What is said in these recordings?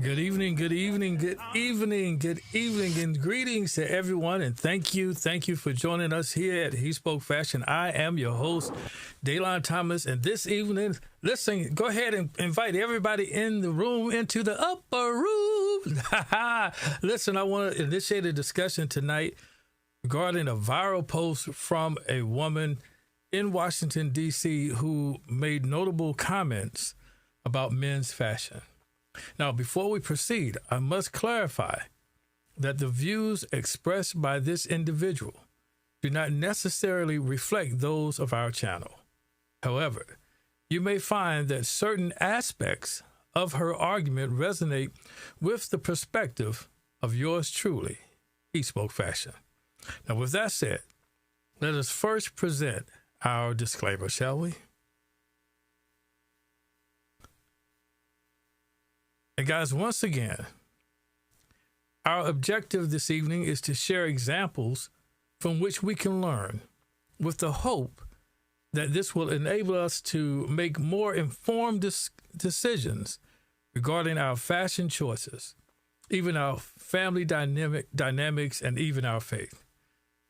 Good evening, good evening, good evening, good evening, and greetings to everyone. And thank you for joining us here at HeSpoke Fashion. I am your host, Daylon Thomas. And this evening, listen, go ahead and invite everybody in the room into the upper room. Listen, I want to initiate a discussion tonight regarding a viral post from a woman in Washington, D.C. who made notable comments about men's fashion. Now, before we proceed, I must clarify that the views expressed by this individual do not necessarily reflect those of our channel. However, you may find that certain aspects of her argument resonate with the perspective of yours truly, HeSpoke Fashion. Now, with that said, let us first present our disclaimer, shall we? And guys, once again, our objective this evening is to share examples from which we can learn with the hope that this will enable us to make more informed decisions regarding our fashion choices, even our family dynamics, and even our faith.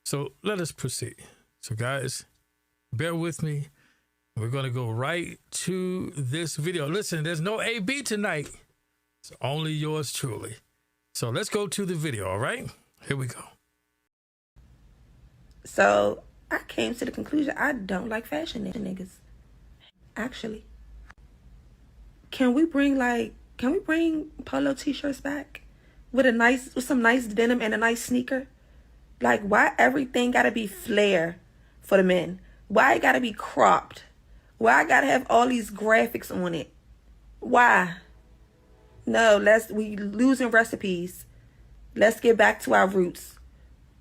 So let us proceed. So guys, bear with me. We're going to go right to this video. Listen, there's no AB tonight. It's only yours truly. So let's go to the video, all right? Here we go. So I came to the conclusion I don't like fashion niggas. Actually. Can we bring polo t-shirts back with some nice denim and a nice sneaker? Like, why everything gotta be flare for the men? Why it gotta be cropped? Why I gotta have all these graphics on it? Why? No, we losing recipes. Let's get back to our roots.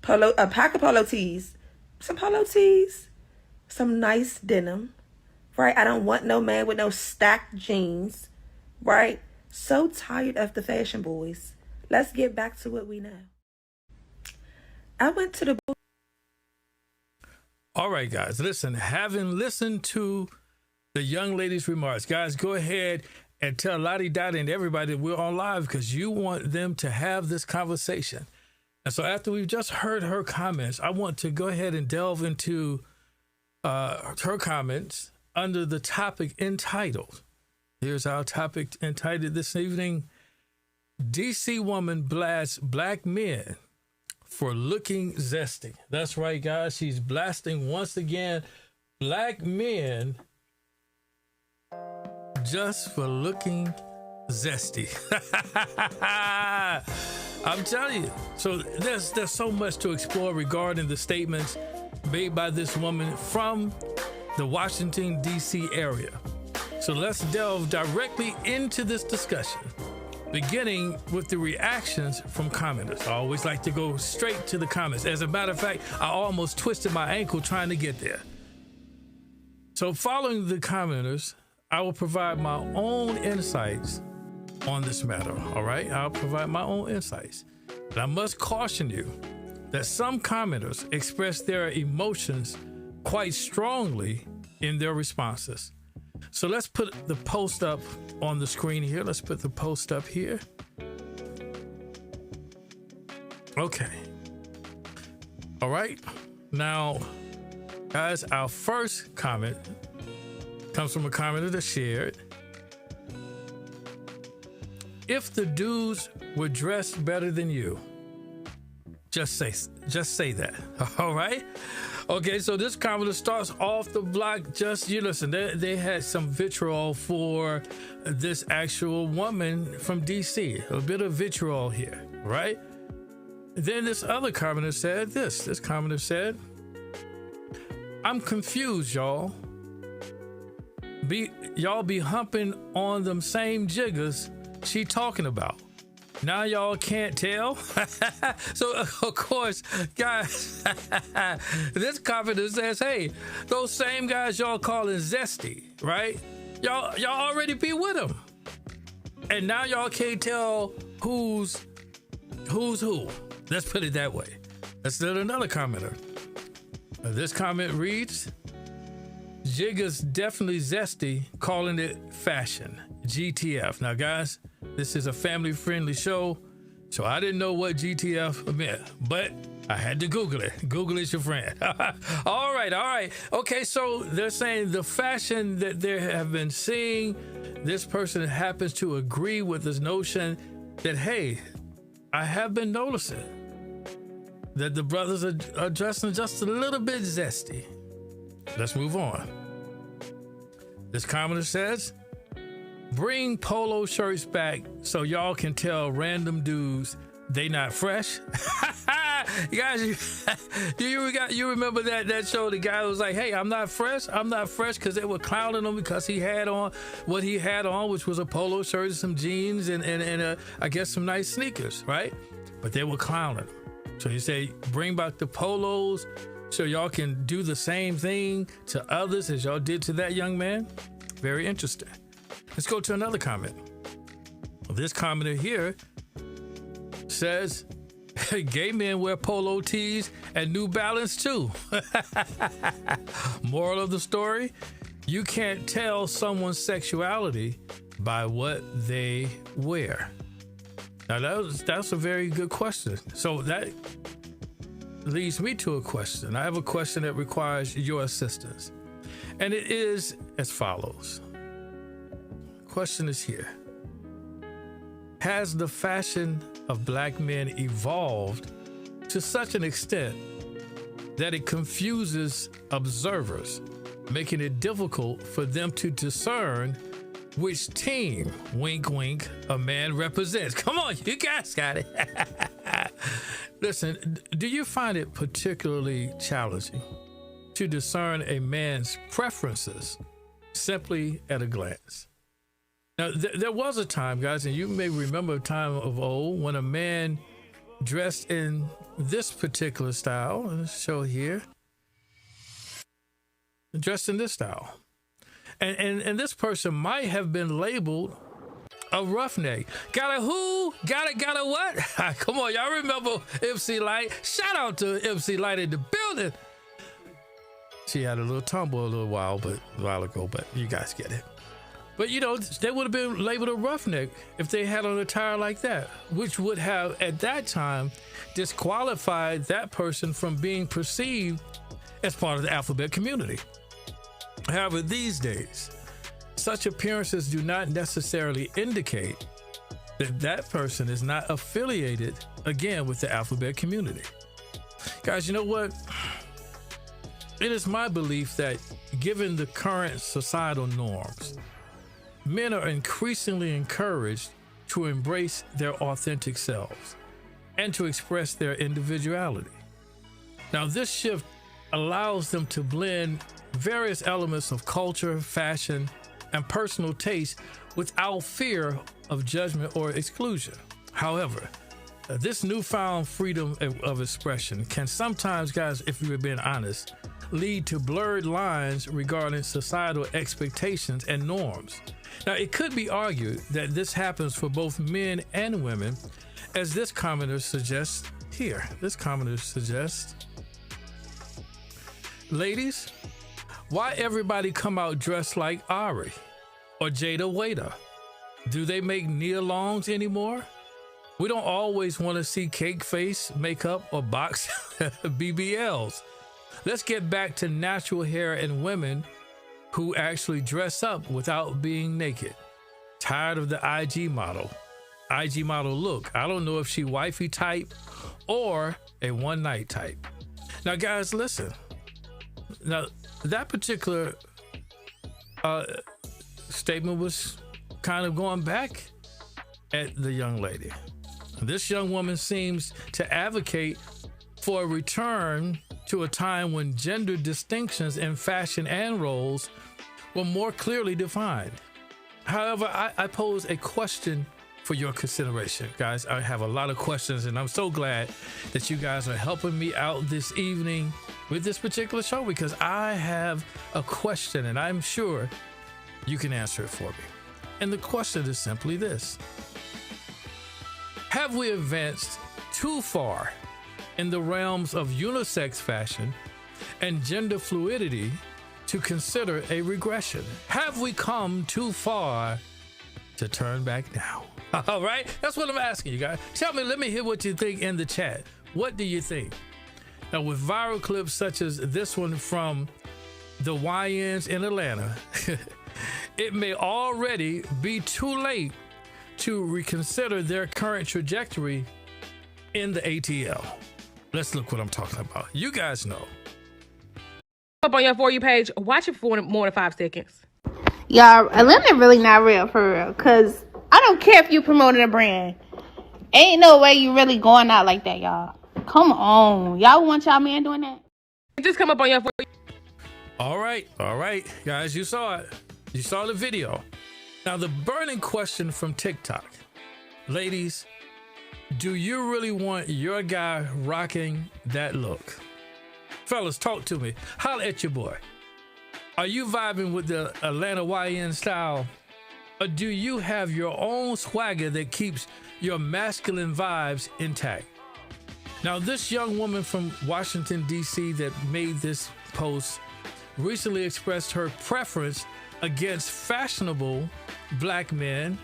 A pack of polo tees. Some polo tees. Some nice denim. Right? I don't want no man with no stacked jeans. Right? So tired of the fashion boys. Let's get back to what we know. I went to the book. All right, guys. Listen, having listened to the young lady's remarks, guys, go ahead and tell Lottie Dottie and everybody that we're on live because you want them to have this conversation. And so after we've just heard her comments, I want to go ahead and delve into her comments under the topic entitled. Here's our topic entitled this evening: DC woman blasts black men for looking zesty. That's right, guys. She's blasting once again black men just for looking zesty. I'm telling you. So there's so much to explore regarding the statements made by this woman from the Washington, D.C. area. So let's delve directly into this discussion, beginning with the reactions from commenters. I always like to go straight to the comments. As a matter of fact, I almost twisted my ankle trying to get there. So following the commenters, I will provide my own insights on this matter, all right? I'll provide my own insights. But I must caution you that some commenters express their emotions quite strongly in their responses. So let's put the post up on the screen here. Let's put the post up here. Okay. All right. Now, guys, our first comment comes from a commenter that shared, if the dudes were dressed better than you, just say that. All right. Okay, so this commenter starts off the block. Just, you listen, they had some vitriol for this actual woman from DC, a bit of vitriol here, right? Then this other commenter said this. This commenter said, I'm confused, y'all. Y'all be humping on them same jiggers she talking about. Now y'all can't tell. So of course, guys, this commenter says, hey, those same guys y'all calling zesty, right? Y'all already be with them. And now y'all can't tell who's who. Let's put it that way. Let's let another commenter. This comment reads, Jigga's definitely zesty, calling it fashion. GTF. Now, guys, this is a family-friendly show, so I didn't know what GTF meant, but I had to Google it. Google is your friend. All right. Okay, so they're saying the fashion that they have been seeing, this person happens to agree with this notion that, hey, I have been noticing that the brothers are dressing just a little bit zesty. Let's move on. This commenter says, bring polo shirts back so y'all can tell random dudes they not fresh. You guys, you remember that show? The guy was like, hey, I'm not fresh because they were clowning him because he had on what he had on, which was a polo shirt and some jeans and I guess some nice sneakers, right? But they were clowning him. So you say, bring back the polos so y'all can do the same thing to others as y'all did to that young man. Very interesting. Let's go to another comment. This commenter here says, gay men wear polo tees and New Balance too. Moral of the story, you can't tell someone's sexuality by what they wear. Now that's a very good question. So that leads me to a question. I have a question that requires your assistance. And it is as follows. Question is here. Has the fashion of black men evolved to such an extent that it confuses observers, making it difficult for them to discern which team, wink, wink, a man represents? Come on, you guys got it. Listen, do you find it particularly challenging to discern a man's preferences simply at a glance? Now, there was a time, guys, and you may remember a time of old when a man dressed in this particular style, let's show here, dressed in this style. And this person might have been labeled a roughneck. Got a who? Got a what? Come on, y'all remember MC Light? Shout out to MC Light in the building. She had a little tumble a while ago, but you guys get it. But you know, they would have been labeled a roughneck if they had an attire like that, which would have at that time disqualified that person from being perceived as part of the alphabet community. However, these days, such appearances do not necessarily indicate that that person is not affiliated, again, with the alphabet community. Guys, you know what? It is my belief that given the current societal norms, men are increasingly encouraged to embrace their authentic selves and to express their individuality. Now, this shift allows them to blend various elements of culture, fashion, and personal taste without fear of judgment or exclusion. However, this newfound freedom of expression can sometimes, guys, if you're being honest, lead to blurred lines regarding societal expectations and norms. Now, it could be argued that this happens for both men and women, as this commenter suggests here. This commenter suggests, ladies, why everybody come out dressed like Ari or Jada Waiter? Do they make knee-alongs anymore? We don't always want to see cake face, makeup, or box BBLs. Let's get back to natural hair and women who actually dress up without being naked. Tired of the IG model look. I don't know if she wifey type or a one-night type. Now, guys, listen. Now, that particular statement was kind of going back at the young lady. This young woman seems to advocate for a return to a time when gender distinctions in fashion and roles were more clearly defined. However, I pose a question for your consideration. Guys, I have a lot of questions, and I'm so glad that you guys are helping me out this evening with this particular show, because I have a question, and I'm sure you can answer it for me. And the question is simply this: have we advanced too far in the realms of unisex fashion and gender fluidity to consider a regression? Have we come too far to turn back now? All right, that's what I'm asking you guys. Tell me, let me hear what you think in the chat. What do you think? Now, with viral clips such as this one from the YNs in Atlanta, it may already be too late to reconsider their current trajectory in the ATL. Let's look what I'm talking about. You guys know. Up on your For You page, watch it for more than 5 seconds. Y'all, Atlanta really not real for real. Cause I don't care if you promoting a brand. Ain't no way you really going out like that, y'all. Come on. Y'all want y'all man doing that? Just come up on your For You. All right, guys, you saw it. You saw the video. Now, the burning question from TikTok. Ladies, do you really want your guy rocking that look? Fellas, talk to me. Holla at your boy. Are you vibing with the Atlanta YN style? Or do you have your own swagger that keeps your masculine vibes intact? Now, this young woman from Washington, D.C. that made this post recently expressed her preference against fashionable black men,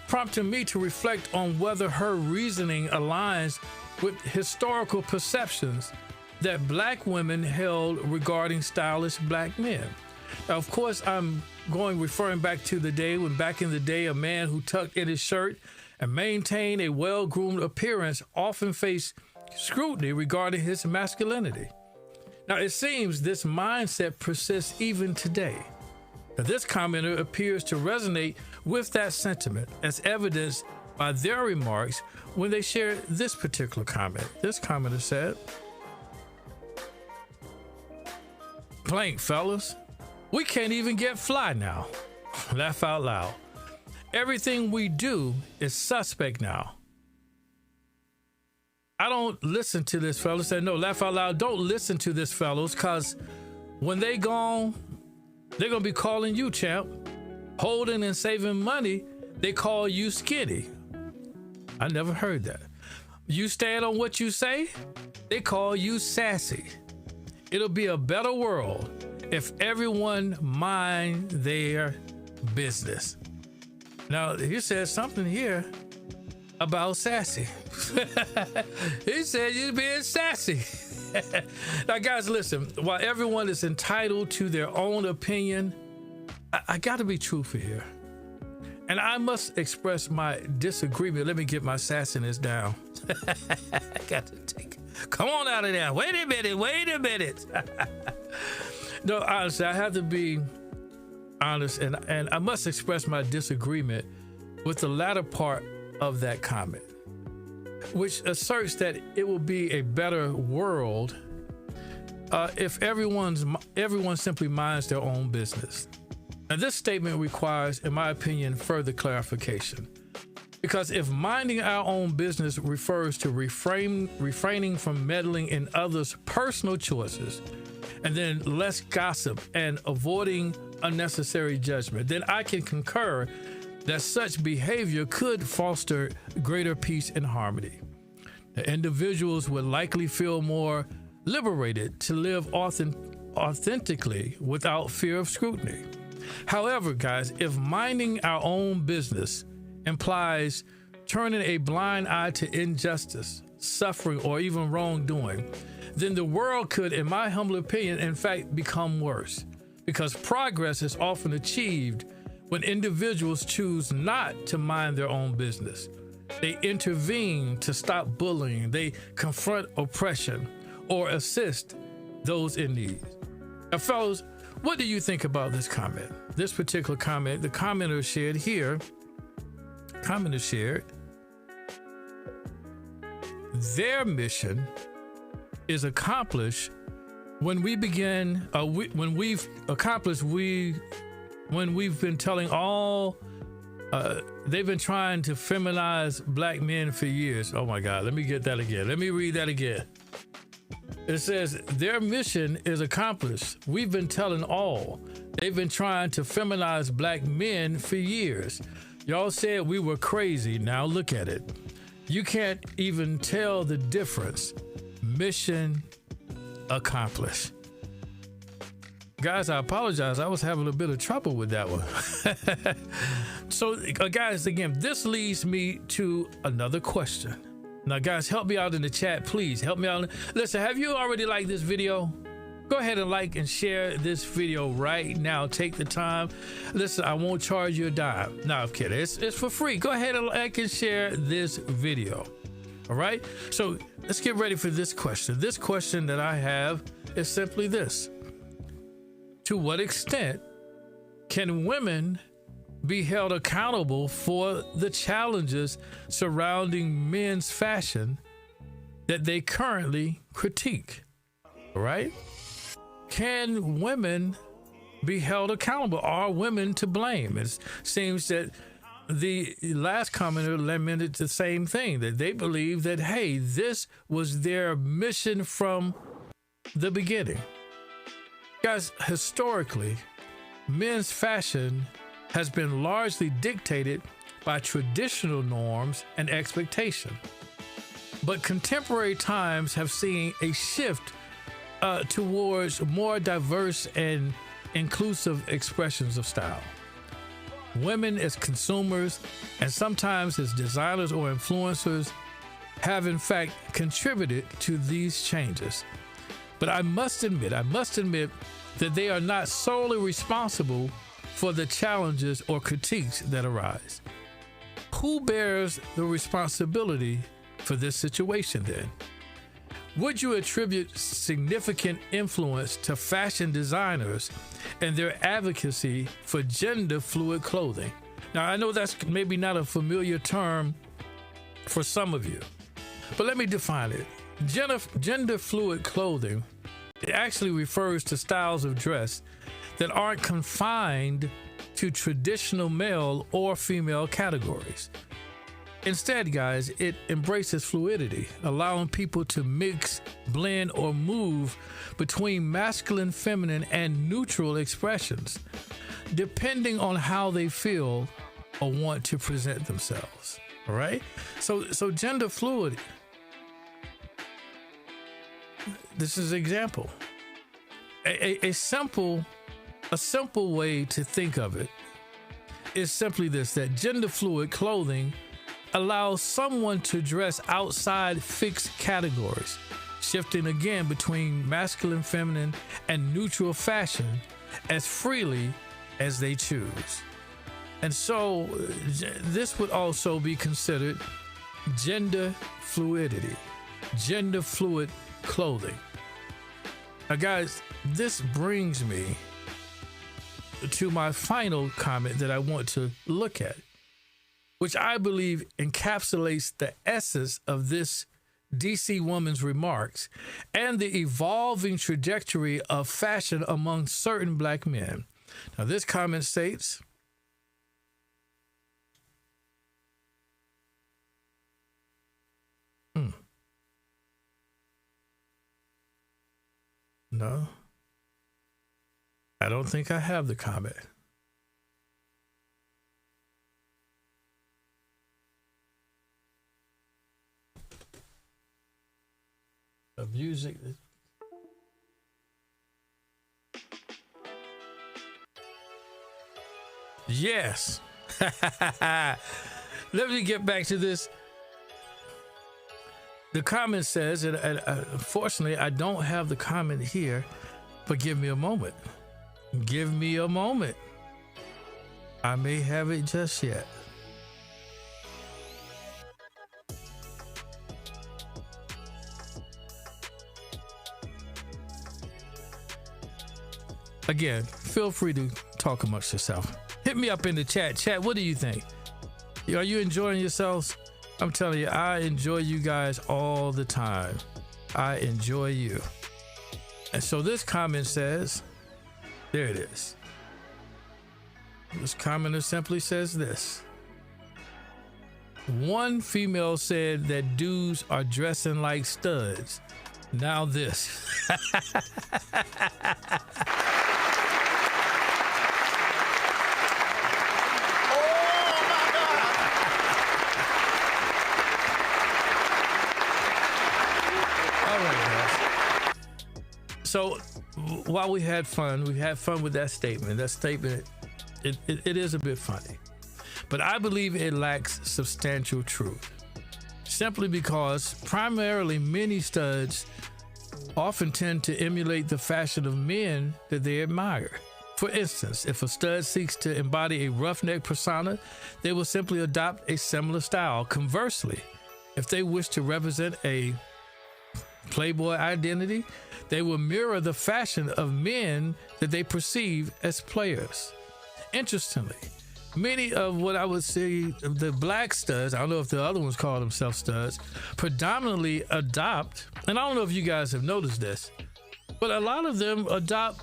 prompting me to reflect on whether her reasoning aligns with historical perceptions that black women held regarding stylish black men. Now, of course, I'm referring back to the day when back in the day, a man who tucked in his shirt and maintained a well-groomed appearance often faced scrutiny regarding his masculinity. Now, it seems this mindset persists even today. Now, this commenter appears to resonate with that sentiment, as evidenced by their remarks when they shared this particular comment. This commenter said, "Blank, fellas, we can't even get fly now." Laugh out loud. Everything we do is suspect now. I don't listen to this, fellas. No, laugh out loud. Don't listen to this, fellas, because when they gone, they're going to be calling you champ. Holding and saving money, they call you skinny. I never heard that. You stand on what you say, they call you sassy. It'll be a better world if everyone mind their business. Now, he says something here about sassy. He said you're being sassy. Now, guys, listen, while everyone is entitled to their own opinion, I got to be truthful here. And I must express my disagreement. Let me get my sassiness down. I got to take it. Come on out of there. Wait a minute. No, honestly, I have to be honest, and I must express my disagreement with the latter part of that comment, which asserts that it will be a better world if everyone simply minds their own business. Now, this statement requires, in my opinion, further clarification. Because if minding our own business refers to refraining from meddling in others' personal choices, and then less gossip and avoiding unnecessary judgment, then I can concur that such behavior could foster greater peace and harmony. The individuals would likely feel more liberated to live authentically without fear of scrutiny. However, guys, if minding our own business implies turning a blind eye to injustice, suffering, or even wrongdoing, then the world could, in my humble opinion, in fact, become worse. Because progress is often achieved when individuals choose not to mind their own business. They intervene to stop bullying, they confront oppression, or assist those in need. Now, fellas, what do you think about this comment? This particular comment, the commenter shared here, their mission is accomplished when we begin, when we've been telling all, they've been trying to feminize black men for years. Oh my God, let me get that again. Let me read that again. It says, their mission is accomplished. We've been telling all. They've been trying to feminize black men for years. Y'all said we were crazy. Now look at it. You can't even tell the difference. Mission accomplished. Guys, I apologize. I was having a bit of trouble with that one. Guys, again, this leads me to another question. Now, guys, help me out in the chat, please. Help me out. Listen, have you already liked this video? Go ahead and like and share this video right now. Take the time. Listen, I won't charge you a dime. No, I'm kidding. It's for free. Go ahead and like and share this video. All right? So let's get ready for this question. This question that I have is simply this. To what extent can women be held accountable for the challenges surrounding men's fashion that they currently critique? All right? Can women be held accountable? Are women to blame? It seems that the last commenter lamented the same thing, that they believe that, hey, this was their mission from the beginning. Guys, historically, men's fashion has been largely dictated by traditional norms and expectation. But contemporary times have seen a shift towards more diverse and inclusive expressions of style. Women as consumers and sometimes as designers or influencers have in fact contributed to these changes. But I must admit that they are not solely responsible for the challenges or critiques that arise. Who bears the responsibility for this situation then? Would you attribute significant influence to fashion designers and their advocacy for gender fluid clothing? Now, I know that's maybe not a familiar term for some of you, but let me define it. Gender fluid clothing, it actually refers to styles of dress that aren't confined to traditional male or female categories. Instead, guys, it embraces fluidity, allowing people to mix, blend, or move between masculine, feminine, and neutral expressions, depending on how they feel or want to present themselves. All right? So gender fluid, this is an example. A simple way to think of it is simply this, that gender fluid clothing allows someone to dress outside fixed categories, shifting again between masculine, feminine, and neutral fashion as freely as they choose. And so this would also be considered gender fluidity, gender fluid clothing. Now, guys, this brings me to my final comment that I want to look at, which I believe encapsulates the essence of this DC woman's remarks and the evolving trajectory of fashion among certain black men. Now, this comment states, No, I don't think I have the comment. The music. Yes. Let me get back to this. The comment says, and unfortunately, I don't have the comment here, but give me a moment. Give me a moment. I may have it just yet. Again, feel free to talk amongst yourself. Hit me up in the chat. Chat, what do you think? Are you enjoying yourselves? I'm telling you, I enjoy you guys all the time. I enjoy you. And so this comment says, there it is. This commenter simply says this. One female said that dudes are dressing like studs. Now this. So while we had fun with that statement. That statement, it is a bit funny. but I believe it lacks substantial truth. Simply because primarily mini studs often tend to emulate the fashion of men that they admire. For instance, if a stud seeks to embody a roughneck persona, they will simply adopt a similar style. Conversely, if they wish to represent a playboy identity, they will mirror the fashion of men that they perceive as players. Interestingly, many of what I would say the black studs, I don't know if the other ones call themselves studs, predominantly adopt, and I don't know if you guys have noticed this, but a lot of them adopt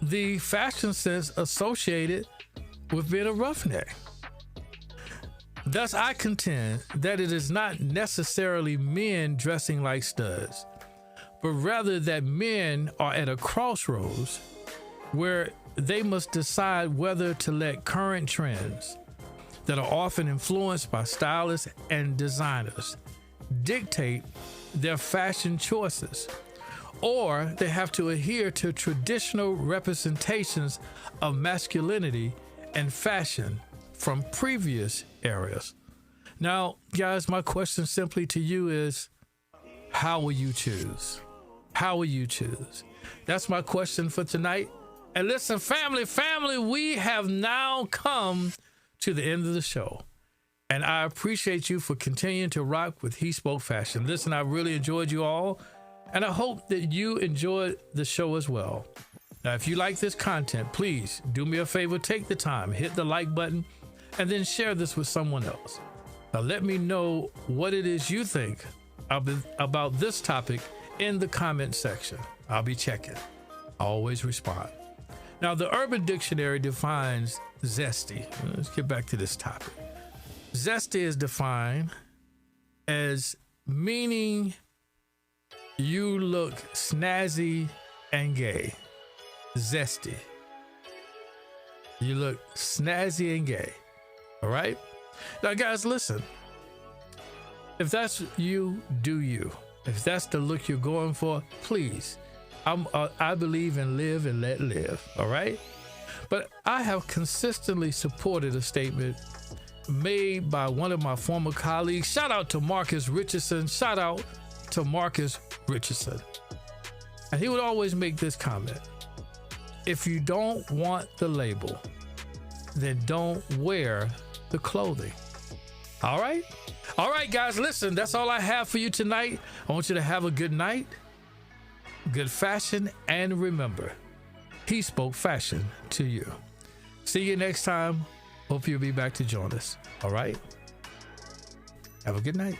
the fashion sense associated with being a roughneck. Thus, I contend that it is not necessarily men dressing like studs, but rather that men are at a crossroads where they must decide whether to let current trends that are often influenced by stylists and designers dictate their fashion choices, or they have to adhere to traditional representations of masculinity and fashion from previous eras. Now, guys, my question simply to you is, how will you choose? How will you choose? That's my question for tonight. And listen, family, we have now come to the end of the show. And I appreciate you for continuing to rock with HeSpoke Fashion. Listen, I really enjoyed you all. And I hope that you enjoyed the show as well. Now, if you like this content, please do me a favor, take the time, hit the like button, and then share this with someone else. Now, let me know what it is you think about this topic in the comment section. I'll be checking. I always respond. Now, the Urban Dictionary defines zesty. Let's get back to this topic. Zesty is defined as meaning you look snazzy and gay. Zesty. You look snazzy and gay. All right? Now, guys, listen. If that's you, do you. If that's the look you're going for, please. I believe in live and let live. All right? But I have consistently supported a statement made by one of my former colleagues. Shout out to Marcus Richardson. Shout out to Marcus Richardson. And he would always make this comment: if you don't want the label, then don't wear the clothing. All right? All right, guys, listen, that's all I have for you tonight. I want you to have a good night, good fashion, and remember, HeSpoke Fashion to you. See you next time. Hope you'll be back to join us. All right? Have a good night.